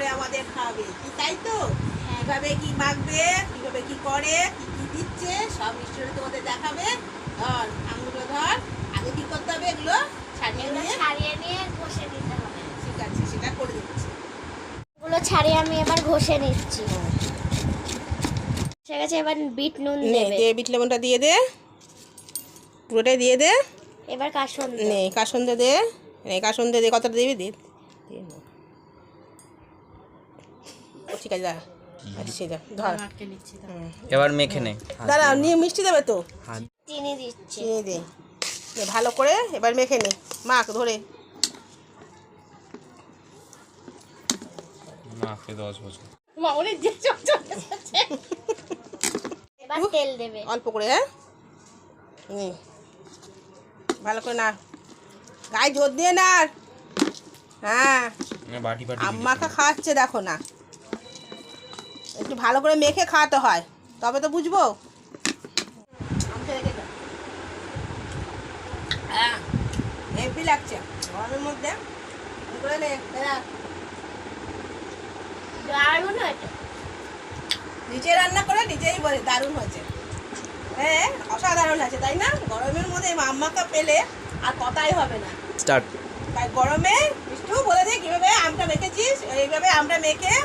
করে আমাদের খাওয়াবে, কি তাই তো? কিভাবে কি মাখবে, কিভাবে কি করে, কি কি দিচ্ছে সব নিশ্চয়ই তোমাদের দেখাবে। ধর আঙুলটা ধর, আগে কি করতে হবে? এগুলো ছাড়িয়ে নিয়ে ঘষে দিতে হবে। ঠিক আছে, সেটা করে দিচ্ছি। এগুলো ছাড়িয়ে আমি এবার ঘষে নিচ্ছি। ঠিক আছে, এবার বিট নুন দেবে। দে, বিট লবণটা দিয়ে দে, পুরোটাই দিয়ে দে। এবার কাসুন্দি নে কাসুন্দি দে, কাসুন্দি দে, কতটা দিবি দে। ঠিক আছে, দাঁড়া ধর এবার মেখে নে। দাঁড়া, নিয়ে মিষ্টি দেবে তো, চিনি দিচ্ছি। চিনি দে, ভালো করে এবার মেখে নে, মাখ ধরে। মাকে 10 বছর। এবার তেল দেবে অল্প করে, হ্যাঁ নে ভালো করে না, গায়ে জোর দিয়ে না। হ্যাঁ, বাটি বাটি আম্মাকে খাওয়াচ্ছে দেখো না, একটু ভালো করে মেখে খাওয়াতে হয়, তবে তো বুঝবো। হ্যাঁ, হেভি লাগছে গরমের মধ্যে। করে নে, দারুণ হয়েছে। নিজে রান্না করে নিজেই বলে দারুণ হয়েছে। হ্যাঁ, অসাধারণ আছে তাই না? গরমের মধ্যে আম্মাকে পেলে আর কথাই হবে না। স্টার্ট। তাই গরমে মিষ্টু বলে দে কিভাবে আমটা মেখেছিস, এইভাবে আমটা মেখে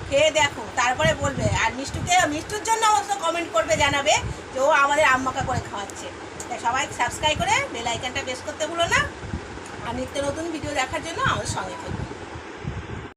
খেয়ে দেখো, তারপরে বলবে। আর মিষ্টুর জন্য অবশ্য কমেন্ট করবে, জানাবে যে ও আমাদের আম্মাকা করে খাওয়াচ্ছে। তাই সবাই সাবস্ক্রাইব করে বেল আইকনটা প্রেস করতে ভুলো না। আর নিত্য নতুন ভিডিও দেখার জন্য আমাদের সঙ্গে থাকবে।